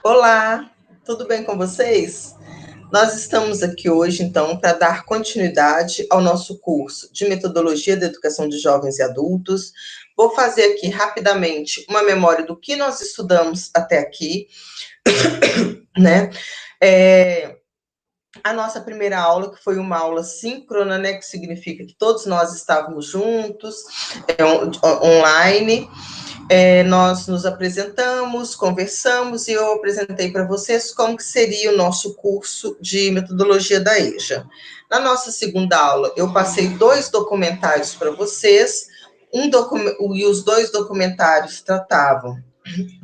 Olá, tudo bem com vocês? Nós estamos aqui hoje, então, para dar continuidade ao nosso curso de Metodologia da Educação de Jovens e Adultos. Vou fazer aqui rapidamente uma memória do que nós estudamos até aqui, né? A nossa primeira aula, que foi uma aula síncrona, né? Que significa que todos nós estávamos juntos, online. Nós nos apresentamos, conversamos e eu apresentei para vocês como que seria o nosso curso de metodologia da EJA. Na nossa segunda aula, eu passei 2 documentários para vocês, e os 2 documentários tratavam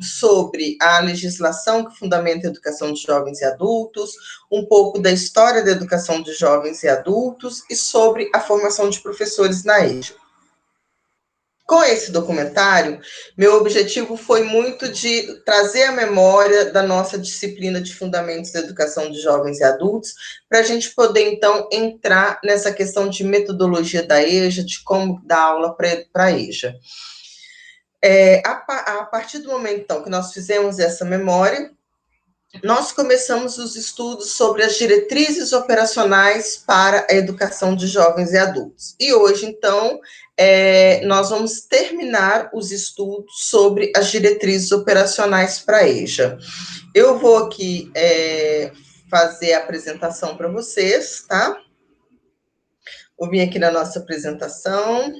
sobre a legislação que fundamenta a educação de jovens e adultos, um pouco da história da educação de jovens e adultos e sobre a formação de professores na EJA. Com esse documentário, meu objetivo foi muito de trazer a memória da nossa disciplina de Fundamentos da Educação de Jovens e Adultos, para a gente poder, então, entrar nessa questão de metodologia da EJA, de como dar aula para a EJA. A partir do momento, então, que nós fizemos essa memória, nós começamos os estudos sobre as diretrizes operacionais para a educação de jovens e adultos. E hoje, então, nós vamos terminar os estudos sobre as diretrizes operacionais para a EJA. Eu vou aqui fazer a apresentação para vocês, tá? Vou vir aqui na nossa apresentação.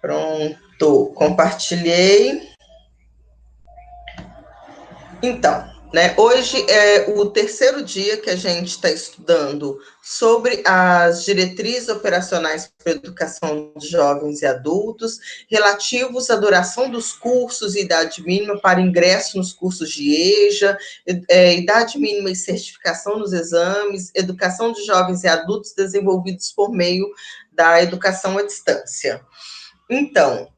Pronto, compartilhei. Então, né, hoje é o terceiro dia que a gente está estudando sobre as diretrizes operacionais para a educação de jovens e adultos, relativos à duração dos cursos e idade mínima para ingresso nos cursos de EJA, idade mínima e certificação nos exames, educação de jovens e adultos desenvolvidos por meio da educação à distância. Então,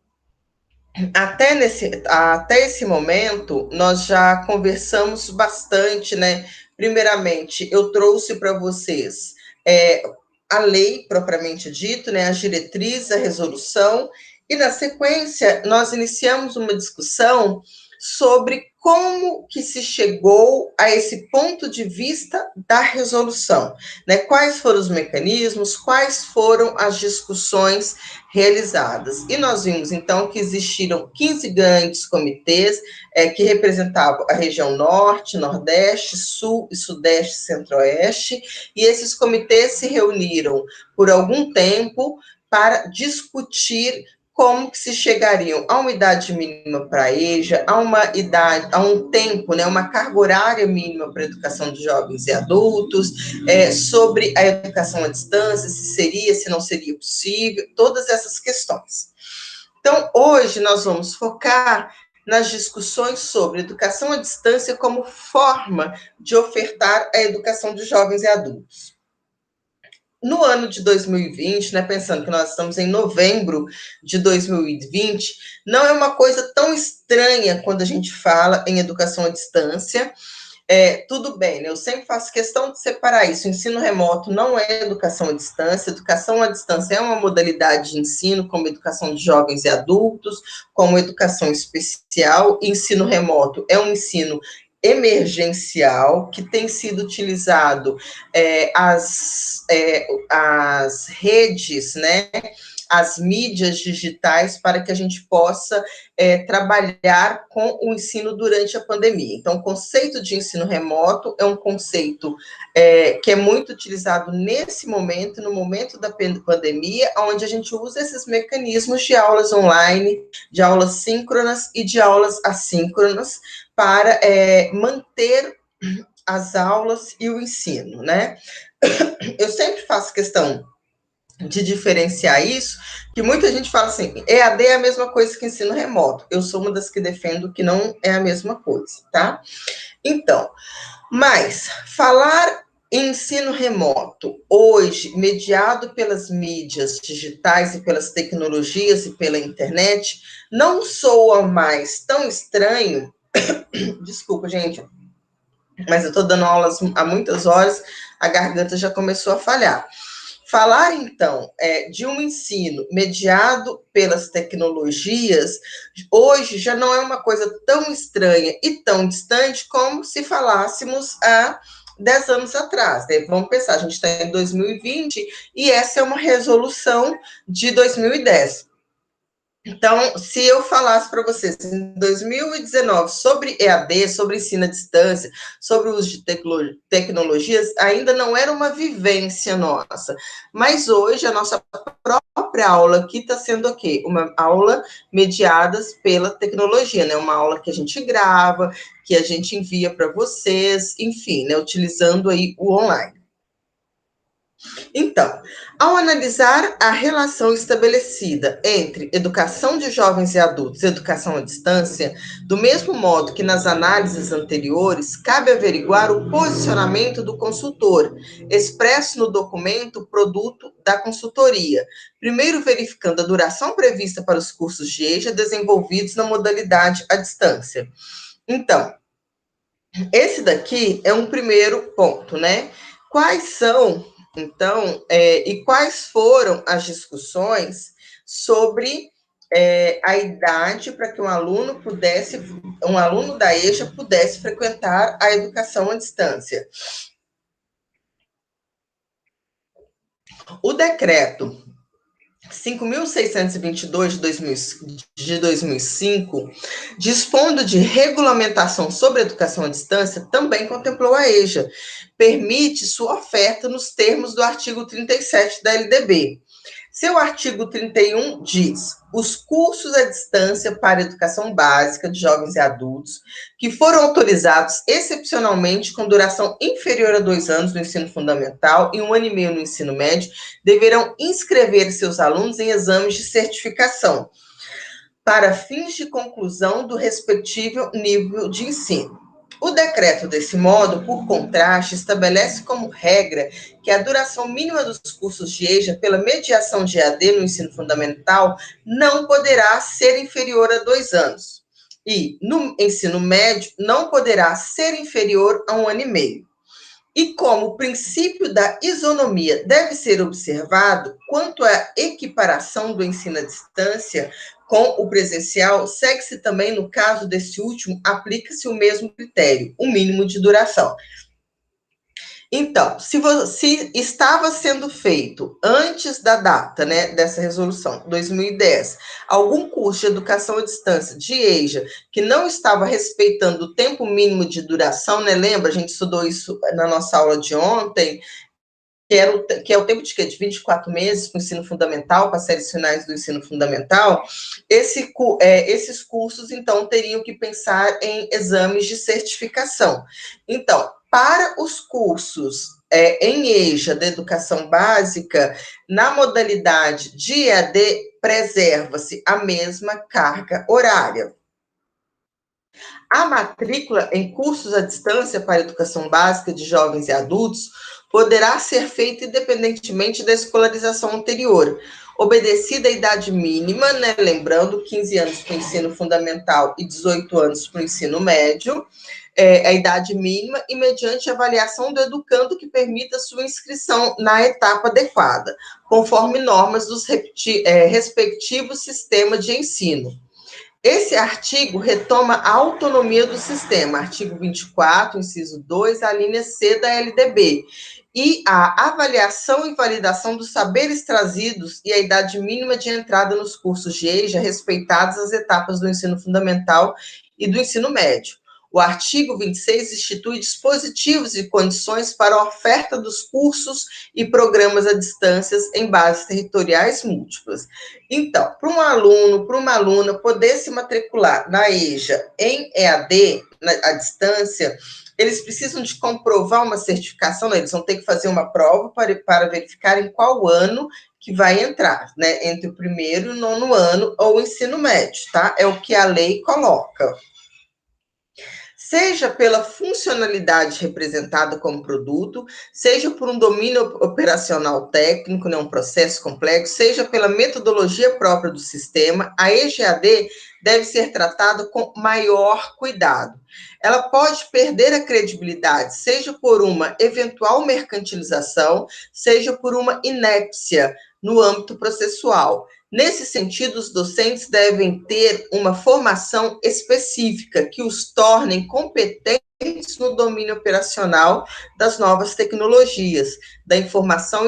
até esse momento, nós já conversamos bastante, né? Primeiramente, eu trouxe para vocês a lei propriamente dito, né? As diretrizes, a resolução, e na sequência, nós iniciamos uma discussão sobre como que se chegou a esse ponto de vista da resolução, né? Quais foram os mecanismos, quais foram as discussões realizadas. E nós vimos, então, que existiram 15 grandes comitês que representavam a região Norte, Nordeste, Sul e Sudeste, Centro-Oeste, e esses comitês se reuniram por algum tempo para discutir como que se chegariam a uma idade mínima para a EJA, a um tempo, né, uma carga horária mínima para a educação de jovens e adultos, sobre a educação à distância, se seria, se não seria possível, todas essas questões. Então, hoje nós vamos focar nas discussões sobre educação à distância como forma de ofertar a educação de jovens e adultos. No ano de 2020, né, pensando que nós estamos em novembro de 2020, não é uma coisa tão estranha quando a gente fala em educação à distância. Tudo bem, né? Eu sempre faço questão de separar isso. O ensino remoto não é educação à distância é uma modalidade de ensino, como educação de jovens e adultos, como educação especial. Ensino remoto é um ensino emergencial que tem sido utilizado as redes, né? As mídias digitais para que a gente possa trabalhar com o ensino durante a pandemia. Então, o conceito de ensino remoto é um conceito que é muito utilizado nesse momento, no momento da pandemia, onde a gente usa esses mecanismos de aulas online, de aulas síncronas e de aulas assíncronas para manter as aulas e o ensino, né? Eu sempre faço questão de diferenciar isso, que muita gente fala assim, EAD é a mesma coisa que ensino remoto. Eu sou uma das que defendo que não é a mesma coisa, tá? Então, mas falar em ensino remoto, hoje, mediado pelas mídias digitais e pelas tecnologias e pela internet, não soa mais tão estranho. Desculpa, gente, mas eu estou dando aulas há muitas horas, a garganta já começou a falhar. Falar, então, de um ensino mediado pelas tecnologias, hoje já não é uma coisa tão estranha e tão distante como se falássemos há 10 anos atrás, né? Vamos pensar, a gente está em 2020 e essa é uma resolução de 2010. Então, se eu falasse para vocês em 2019 sobre EAD, sobre ensino à distância, sobre o uso de tecnologias, ainda não era uma vivência nossa. Mas hoje a nossa própria aula aqui está sendo o quê? Uma aula mediada pela tecnologia, né? Uma aula que a gente grava, que a gente envia para vocês, enfim, né? Utilizando aí o online. Então, ao analisar a relação estabelecida entre educação de jovens e adultos e educação à distância, do mesmo modo que nas análises anteriores, cabe averiguar o posicionamento do consultor, expresso no documento produto da consultoria, primeiro verificando a duração prevista para os cursos de EJA desenvolvidos na modalidade à distância. Então, esse daqui é um primeiro ponto, né? Quais são, então, e quais foram as discussões sobre a idade para que um aluno da EJA pudesse frequentar a educação à distância? O decreto 5.622 de 2005, dispondo de regulamentação sobre educação à distância, também contemplou a EJA. Permite sua oferta nos termos do artigo 37 da LDB. Seu artigo 31 diz: os cursos à distância para educação básica de jovens e adultos, que foram autorizados excepcionalmente com duração inferior a 2 anos no ensino fundamental e 1 ano e meio no ensino médio, deverão inscrever seus alunos em exames de certificação, para fins de conclusão do respectivo nível de ensino. O decreto, desse modo, por contraste, estabelece como regra que a duração mínima dos cursos de EJA pela mediação de EAD no ensino fundamental não poderá ser inferior a 2 anos. E, no ensino médio, não poderá ser inferior a 1 ano e meio. E como o princípio da isonomia deve ser observado quanto à equiparação do ensino à distância com o presencial, segue-se também, no caso desse último, aplica-se o mesmo critério, o mínimo de duração. Então, se estava sendo feito antes da data, né, dessa resolução, 2010, algum curso de educação à distância de EJA que não estava respeitando o tempo mínimo de duração, né? Lembra, a gente estudou isso na nossa aula de ontem, que é o tempo de quê? De 24 meses para o ensino fundamental, para as séries finais do ensino fundamental, esses cursos, então, teriam que pensar em exames de certificação. Então, para os cursos em EJA da educação básica, na modalidade de EAD, preserva-se a mesma carga horária. A matrícula em cursos à distância para educação básica de jovens e adultos poderá ser feita independentemente da escolarização anterior, obedecida a idade mínima, né? Lembrando, 15 anos para o ensino fundamental e 18 anos para o ensino médio, a idade mínima, e mediante avaliação do educando que permita sua inscrição na etapa adequada, conforme normas dos respectivos sistemas de ensino. Esse artigo retoma a autonomia do sistema, artigo 24, inciso 2, a linha C da LDB, e a avaliação e validação dos saberes trazidos e a idade mínima de entrada nos cursos de EJA, respeitadas as etapas do ensino fundamental e do ensino médio. O artigo 26 institui dispositivos e condições para a oferta dos cursos e programas à distância em bases territoriais múltiplas. Então, para um aluno, para uma aluna poder se matricular na EJA em EAD, à distância, eles precisam de comprovar uma certificação, né? Eles vão ter que fazer uma prova para verificar em qual ano que vai entrar, né? Entre o primeiro e o 9º ano, ou o ensino médio, tá? É o que a lei coloca. seja pela funcionalidade representada como produto, seja por um domínio operacional técnico, né, um processo complexo, seja pela metodologia própria do sistema, a EGAD deve ser tratada com maior cuidado. Ela pode perder a credibilidade, seja por uma eventual mercantilização, seja por uma inépcia no âmbito processual. Nesse sentido, os docentes devem ter uma formação específica que os tornem competentes no domínio operacional das novas tecnologias, da informação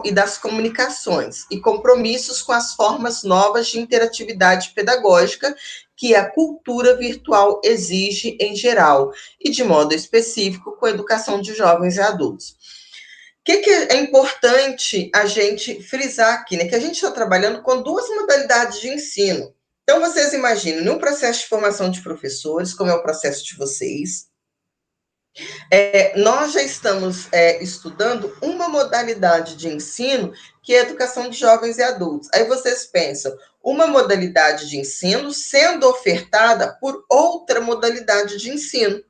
e das comunicações, e compromissos com as formas novas de interatividade pedagógica que a cultura virtual exige em geral, e de modo específico com a educação de jovens e adultos. Que é importante a gente frisar aqui, né? Que a gente está trabalhando com duas modalidades de ensino. Então, vocês imaginam, num processo de formação de professores, como é o processo de vocês, nós já estamos estudando uma modalidade de ensino que é a educação de jovens e adultos. Aí vocês pensam, uma modalidade de ensino sendo ofertada por outra modalidade de ensino.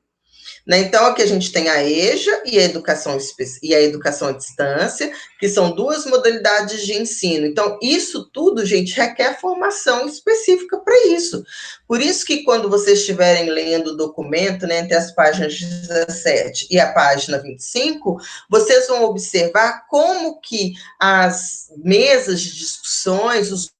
Né? Então, aqui a gente tem a EJA e a educação à distância, que são duas modalidades de ensino. Então, isso tudo, gente, requer formação específica para isso. Por isso que quando vocês estiverem lendo o documento, né, entre as páginas 17 e a página 25, vocês vão observar como que as mesas de discussões, os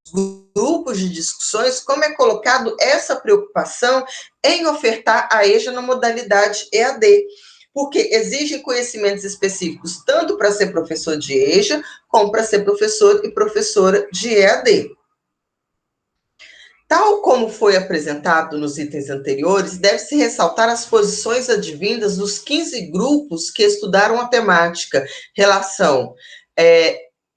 grupos de discussões, como é colocado essa preocupação em ofertar a EJA na modalidade EAD, porque exigem conhecimentos específicos tanto para ser professor de EJA, como para ser professor e professora de EAD. Tal como foi apresentado nos itens anteriores, deve-se ressaltar as posições advindas dos 15 grupos que estudaram a temática, relação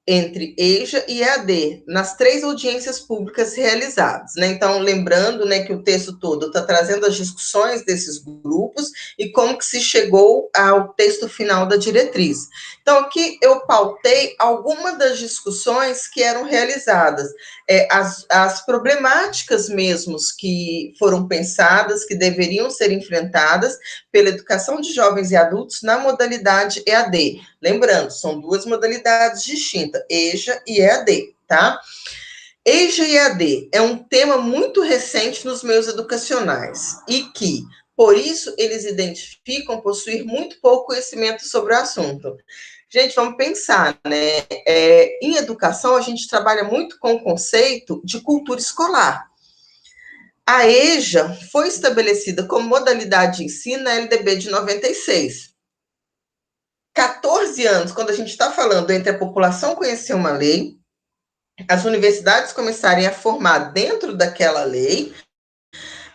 entre EJA e EAD, nas 3 audiências públicas realizadas. Né? Então, lembrando, né, que o texto todo está trazendo as discussões desses grupos e como que se chegou ao texto final da diretriz. Então, aqui eu pautei algumas das discussões que eram realizadas, as problemáticas mesmos que foram pensadas, que deveriam ser enfrentadas pela educação de jovens e adultos na modalidade EAD. Lembrando, são duas modalidades distintas, EJA e EAD, tá? EJA e EAD é um tema muito recente nos meios educacionais e que, por isso, eles identificam possuir muito pouco conhecimento sobre o assunto. Gente, vamos pensar, né? Em educação, a gente trabalha muito com o conceito de cultura escolar. A EJA foi estabelecida como modalidade de ensino na LDB de 96. 14 anos, quando a gente está falando entre a população conhecer uma lei, as universidades começarem a formar dentro daquela lei,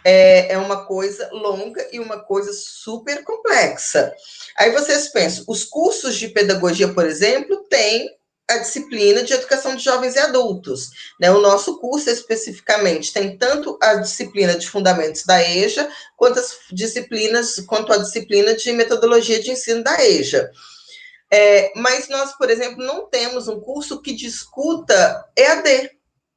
é uma coisa longa e uma coisa super complexa. Aí vocês pensam, os cursos de pedagogia, por exemplo, têm a disciplina de educação de jovens e adultos. Né? O nosso curso, especificamente, tem tanto a disciplina de fundamentos da EJA, quanto a disciplina de metodologia de ensino da EJA. Mas nós, por exemplo, não temos um curso que discuta EAD,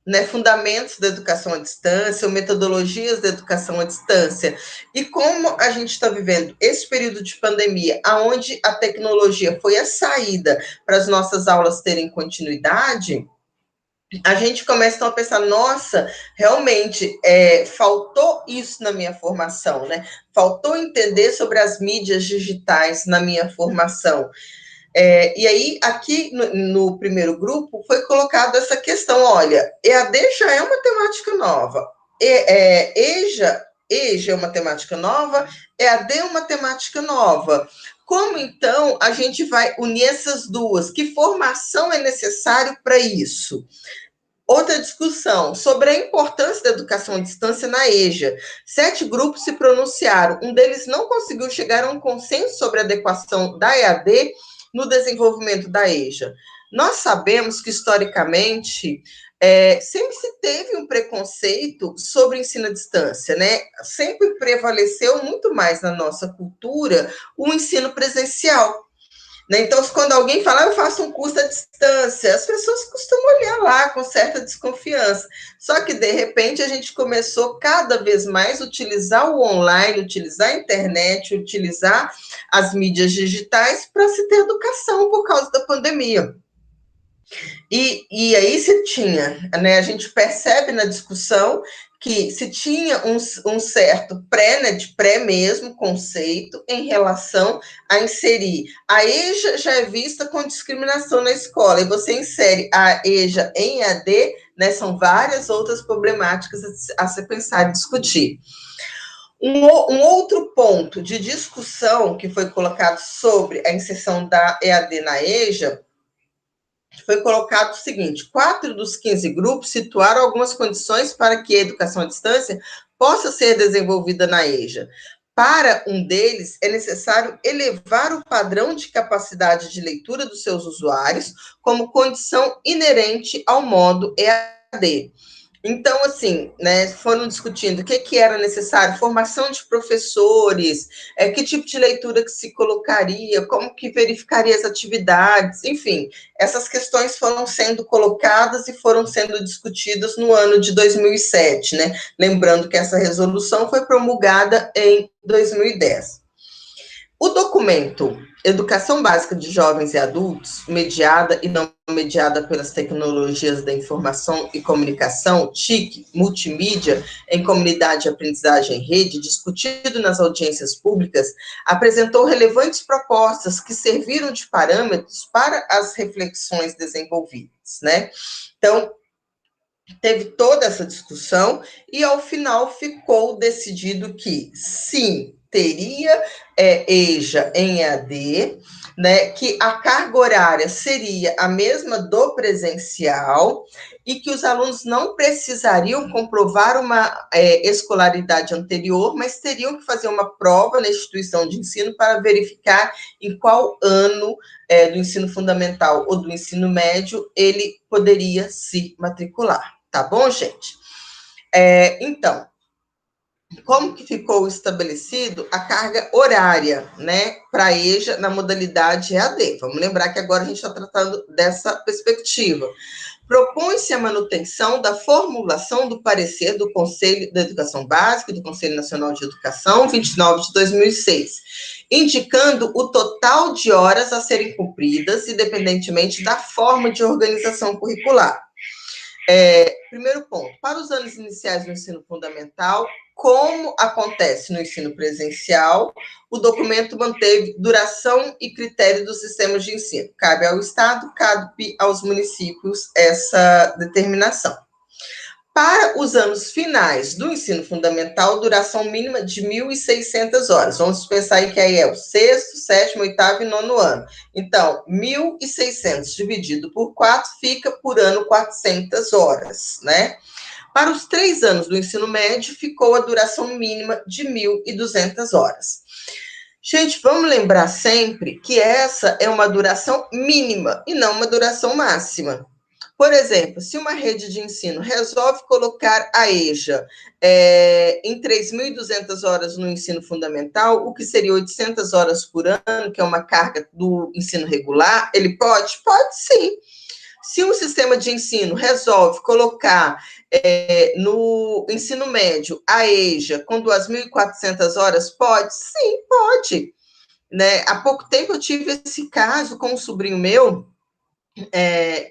né, fundamentos da educação à distância, ou metodologias da educação à distância. E como a gente está vivendo esse período de pandemia, onde a tecnologia foi a saída para as nossas aulas terem continuidade, a gente começa então a pensar, nossa, realmente faltou isso na minha formação, né? Faltou entender sobre as mídias digitais na minha formação. E aí, aqui no primeiro grupo, foi colocado essa questão, olha, EAD já é uma temática nova, EJA é uma temática nova, EAD é uma temática nova. Como, então, a gente vai unir essas duas? Que formação é necessário para isso? Outra discussão sobre a importância da educação à distância na EJA. 7 grupos se pronunciaram, um deles não conseguiu chegar a um consenso sobre a adequação da EAD no desenvolvimento da EJA. Nós sabemos que, historicamente, sempre se teve um preconceito sobre o ensino à distância, né? Sempre prevaleceu muito mais na nossa cultura o ensino presencial. Né? Então, quando alguém fala, eu faço um curso à distância, as pessoas costumam olhar lá com certa desconfiança. Só que, de repente, a gente começou cada vez mais a utilizar o online, utilizar a internet, utilizar as mídias digitais para se ter educação por causa da pandemia. E aí se tinha, né, a gente percebe na discussão que se tinha um certo pré, né, de pré mesmo, conceito em relação a inserir. A EJA já é vista com discriminação na escola, e você insere a EJA em EAD, né, são várias outras problemáticas a se pensar e discutir. Um outro ponto de discussão que foi colocado sobre a inserção da EAD na EJA foi colocado o seguinte: 4 dos 15 grupos situaram algumas condições para que a educação à distância possa ser desenvolvida na EJA. Para um deles, é necessário elevar o padrão de capacidade de leitura dos seus usuários como condição inerente ao modo EAD. Então, assim, né, foram discutindo o que era necessário, formação de professores, que tipo de leitura que se colocaria, como que verificaria as atividades, enfim, essas questões foram sendo colocadas e foram sendo discutidas no ano de 2007, né? Lembrando que essa resolução foi promulgada em 2010. O documento Educação Básica de Jovens e Adultos, mediada e não mediada pelas tecnologias da informação e comunicação, TIC, multimídia, em comunidade de aprendizagem em rede, discutido nas audiências públicas, apresentou relevantes propostas que serviram de parâmetros para as reflexões desenvolvidas, né? Então, teve toda essa discussão e, ao final, ficou decidido que, sim, teria EJA em EAD, né, que a carga horária seria a mesma do presencial e que os alunos não precisariam comprovar uma escolaridade anterior, mas teriam que fazer uma prova na instituição de ensino para verificar em qual ano do ensino fundamental ou do ensino médio ele poderia se matricular. Tá bom, gente? Então, como que ficou estabelecido a carga horária, né, para a EJA na modalidade EAD? Vamos lembrar que agora a gente está tratando dessa perspectiva. Propõe-se a manutenção da formulação do parecer do Conselho da Educação Básica e do Conselho Nacional de Educação, 29 de 2006, indicando o total de horas a serem cumpridas, independentemente da forma de organização curricular. Primeiro ponto, para os anos iniciais do ensino fundamental, como acontece no ensino presencial, o documento manteve duração e critério dos sistemas de ensino. Cabe ao Estado, cabe aos municípios essa determinação. Para os anos finais do ensino fundamental, duração mínima de 1.600 horas. Vamos pensar aí que aí é o sexto, sétimo, oitavo e nono ano. Então, 1.600 dividido por 4 fica por ano 400 horas, né? Para os 3 anos do ensino médio, ficou a duração mínima de 1.200 horas. Gente, vamos lembrar sempre que essa é uma duração mínima e não uma duração máxima. Por exemplo, se uma rede de ensino resolve colocar a EJA em 3.200 horas no ensino fundamental, o que seria 800 horas por ano, que é uma carga do ensino regular, ele pode? Pode sim. Se um sistema de ensino resolve colocar no ensino médio a EJA com 2.400 horas, pode? Sim, pode. Né? Há pouco tempo eu tive esse caso com um sobrinho meu,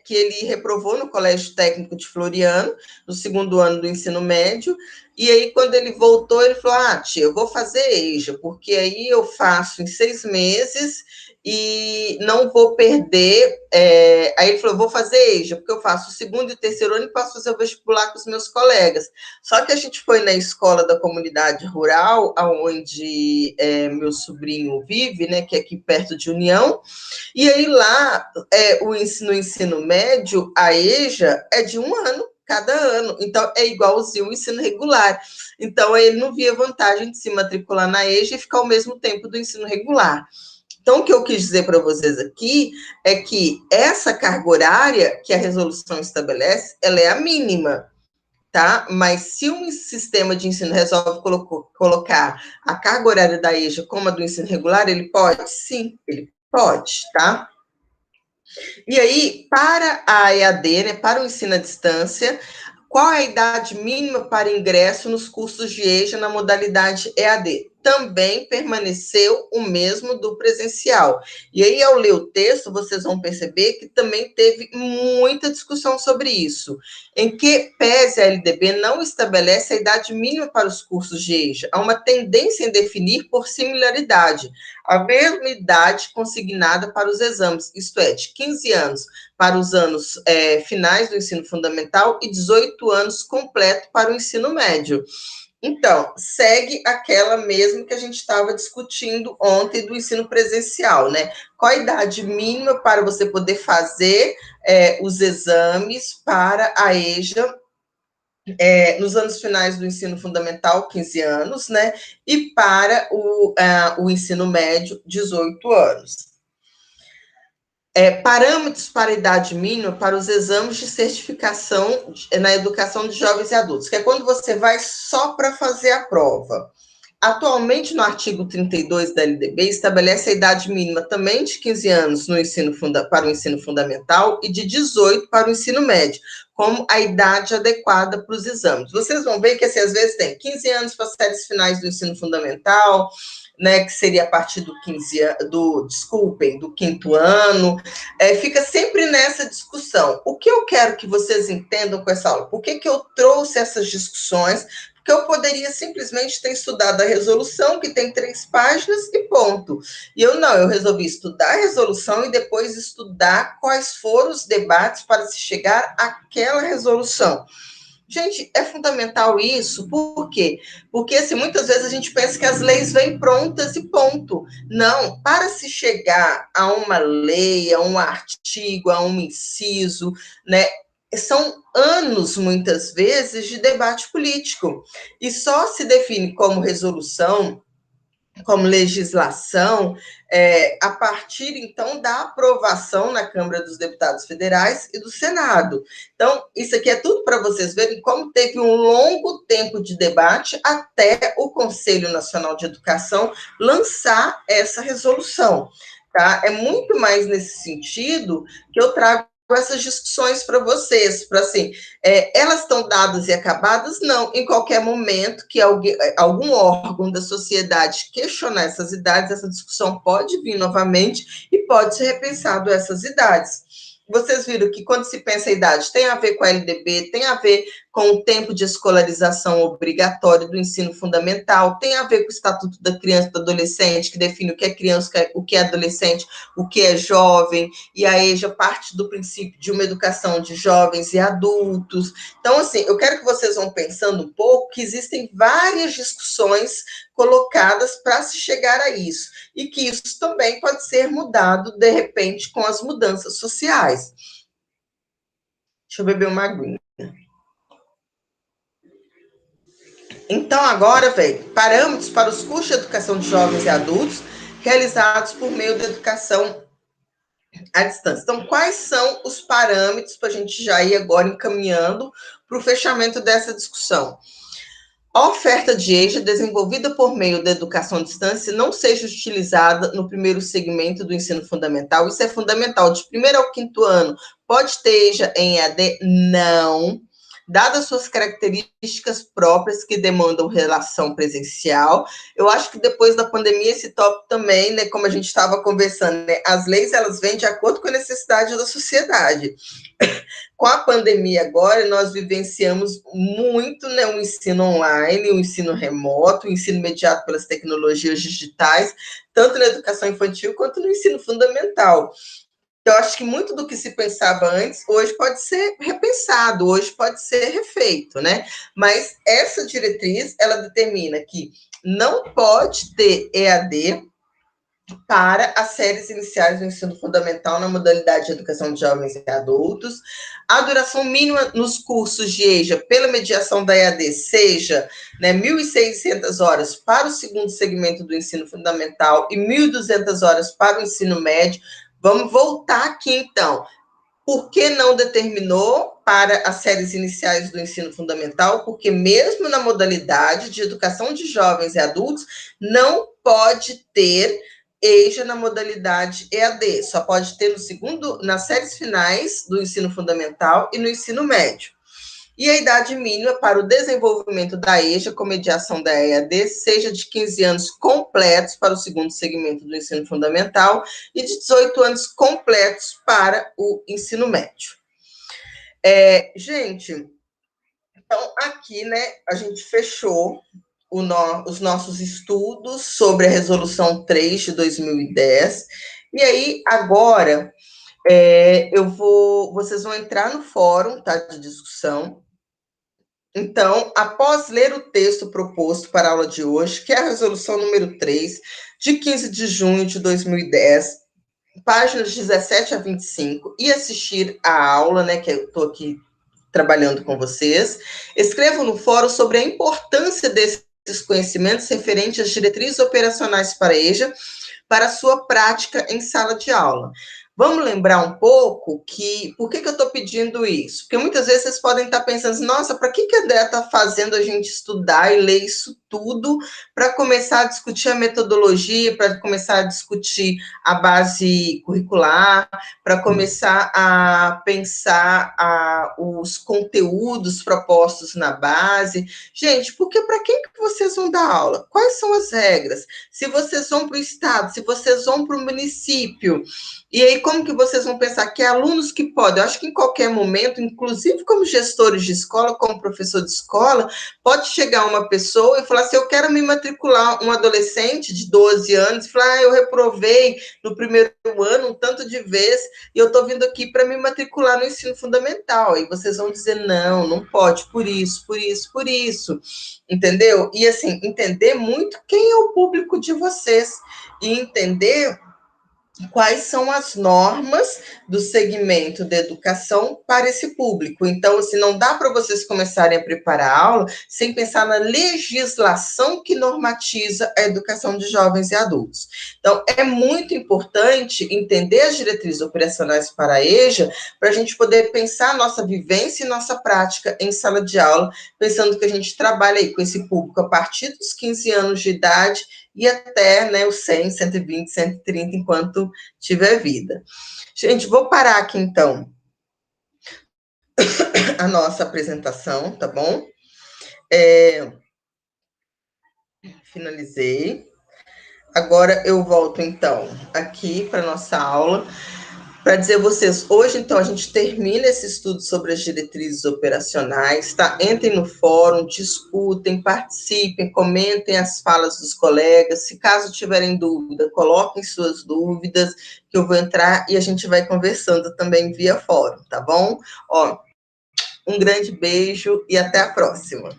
que ele reprovou no Colégio Técnico de Floriano, no segundo ano do ensino médio, e aí quando ele voltou, ele falou, tia, eu vou fazer EJA, porque aí eu faço em 6 meses e não vou perder, aí ele falou, vou fazer EJA, porque eu faço o segundo e o terceiro ano e posso fazer o vestibular com os meus colegas. Só que a gente foi na escola da comunidade rural, onde meu sobrinho vive, né, que é aqui perto de União, e aí lá, no ensino médio, a EJA é de 1 ano cada ano, então é igualzinho o ensino regular. Então, ele não via vantagem de se matricular na EJA e ficar ao mesmo tempo do ensino regular. Então, o que eu quis dizer para vocês aqui é que essa carga horária que a resolução estabelece, ela é a mínima, tá? Mas se um sistema de ensino resolve colocar a carga horária da EJA como a do ensino regular, ele pode? Sim, ele Pode, tá? E aí, para a EAD, né, para o ensino à distância, qual é a idade mínima para ingresso nos cursos de EJA na modalidade EAD? Também permaneceu o mesmo do presencial. E aí, ao ler o texto, vocês vão perceber que também teve muita discussão sobre isso, em que pese a LDB não estabelece a idade mínima para os cursos de EJA, há uma tendência em definir por similaridade a mesma idade consignada para os exames, isto é, de 15 anos para os anos finais do ensino fundamental e 18 anos completo para o ensino médio. Então, segue aquela mesma que a gente estava discutindo ontem do ensino presencial, né? Qual a idade mínima para você poder fazer os exames para a EJA nos anos finais do ensino fundamental, 15 anos, né? E para o ensino médio, 18 anos. Parâmetros para idade mínima para os exames de certificação na educação de jovens e adultos, que é quando você vai só para fazer a prova. Atualmente, no artigo 32 da LDB, estabelece a idade mínima também de 15 anos no para o ensino fundamental e de 18 para o ensino médio, como a idade adequada para os exames. Vocês vão ver que, assim, às vezes, tem 15 anos para as séries finais do ensino fundamental, né, que seria a partir do 15 do quinto ano, fica sempre nessa discussão. O que eu quero que vocês entendam com essa aula? Por que eu trouxe essas discussões? Porque eu poderia simplesmente ter estudado a resolução, que tem 3 páginas, e ponto. E eu resolvi estudar a resolução e depois estudar quais foram os debates para se chegar àquela resolução. Gente, é fundamental isso, por quê? Porque assim, muitas vezes a gente pensa que as leis vêm prontas e ponto. Não, para se chegar a uma lei, a um artigo, a um inciso, né, são anos, muitas vezes, de debate político. E só se define como resolução, como legislação, a partir, então, da aprovação na Câmara dos Deputados Federais e do Senado. Então, isso aqui é tudo para vocês verem como teve um longo tempo de debate até o Conselho Nacional de Educação lançar essa resolução. Tá? É muito mais nesse sentido que eu trago essas discussões para vocês, para assim, elas estão dadas e acabadas? Não, em qualquer momento que algum órgão da sociedade questionar essas idades, essa discussão pode vir novamente e pode ser repensado essas idades. Vocês viram que quando se pensa em idade, tem a ver com a LDB, tem a ver com o tempo de escolarização obrigatório do ensino fundamental, tem a ver com o Estatuto da Criança e do Adolescente, que define o que é criança, o que é adolescente, o que é jovem, e a EJA parte do princípio de uma educação de jovens e adultos. Então, assim, eu quero que vocês vão pensando um pouco que existem várias discussões colocadas para se chegar a isso, e que isso também pode ser mudado, de repente, com as mudanças sociais. Deixa eu beber uma aguinha. Então, agora, parâmetros para os cursos de educação de jovens e adultos realizados por meio da educação à distância. Então, quais são os parâmetros para a gente já ir agora encaminhando para o fechamento dessa discussão? A oferta de EJA desenvolvida por meio da educação à distância não seja utilizada no primeiro segmento do ensino fundamental. Isso é fundamental. De primeiro ao quinto ano, pode ter EJA em EAD? Não. Dadas suas características próprias que demandam relação presencial, eu acho que depois da pandemia esse tópico também, né, como a gente estava conversando, né, as leis elas vêm de acordo com a necessidade da sociedade. Com a pandemia agora, nós vivenciamos muito, né, o ensino online, o ensino remoto, o ensino mediado pelas tecnologias digitais, tanto na educação infantil quanto no ensino fundamental. Eu acho que muito do que se pensava antes, hoje pode ser repensado, hoje pode ser refeito, né? Mas essa diretriz, ela determina que não pode ter EAD para as séries iniciais do ensino fundamental na modalidade de educação de jovens e adultos. A duração mínima nos cursos de EJA, pela mediação da EAD, seja, né, 1.600 horas para o segundo segmento do ensino fundamental e 1.200 horas para o ensino médio. Vamos voltar aqui, então. Por que não determinou para as séries iniciais do ensino fundamental? Porque mesmo na modalidade de educação de jovens e adultos, não pode ter EJA na modalidade EAD, só pode ter no segundo, nas séries finais do ensino fundamental e no ensino médio. E a idade mínima para o desenvolvimento da EJA com mediação da EAD seja de 15 anos completos para o segundo segmento do ensino fundamental e de 18 anos completos para o ensino médio. Gente, então aqui, né, a gente fechou os nossos estudos sobre a Resolução 3 de 2010. E aí, agora, vocês vão entrar no fórum, tá, de discussão. Então, após ler o texto proposto para a aula de hoje, que é a resolução número 3, de 15 de junho de 2010, páginas 17 a 25, e assistir a aula, né, que eu estou aqui trabalhando com vocês, escrevam no fórum sobre a importância desses conhecimentos referentes às diretrizes operacionais para a EJA, para a sua prática em sala de aula. Vamos lembrar um pouco que, por que eu estou pedindo isso? Porque muitas vezes vocês podem estar pensando, nossa, para que a Dé está fazendo a gente estudar e ler isso tudo para começar a discutir a metodologia, para começar a discutir a base curricular, para começar a pensar os conteúdos propostos na base. Gente, porque para quem que vocês vão dar aula? Quais são as regras? Se vocês vão para o estado, se vocês vão para o município, e aí como que vocês vão pensar que alunos que podem, eu acho que em qualquer momento, inclusive como gestores de escola, como professor de escola, pode chegar uma pessoa e falar assim, eu quero me matricular, um adolescente de 12 anos, e falar, eu reprovei no primeiro ano um tanto de vezes, e eu estou vindo aqui para me matricular no ensino fundamental, e vocês vão dizer, não, não pode, por isso, por isso, por isso, entendeu? E assim, entender muito quem é o público de vocês, e entender quais são as normas do segmento da educação para esse público. Então, assim, não dá para vocês começarem a preparar a aula sem pensar na legislação que normatiza a educação de jovens e adultos. Então, é muito importante entender as diretrizes operacionais para a EJA, para a gente poder pensar nossa vivência e nossa prática em sala de aula, pensando que a gente trabalha aí com esse público a partir dos 15 anos de idade e até, né, os 100, 120, 130, enquanto tiver vida. Gente, vou parar aqui, então, a nossa apresentação, tá bom? Finalizei. Agora eu volto, então, aqui para a nossa aula, para dizer a vocês, hoje, então, a gente termina esse estudo sobre as diretrizes operacionais, tá? Entrem no fórum, discutem, participem, comentem as falas dos colegas, se caso tiverem dúvida, coloquem suas dúvidas, que eu vou entrar e a gente vai conversando também via fórum, tá bom? Ó, um grande beijo e até a próxima.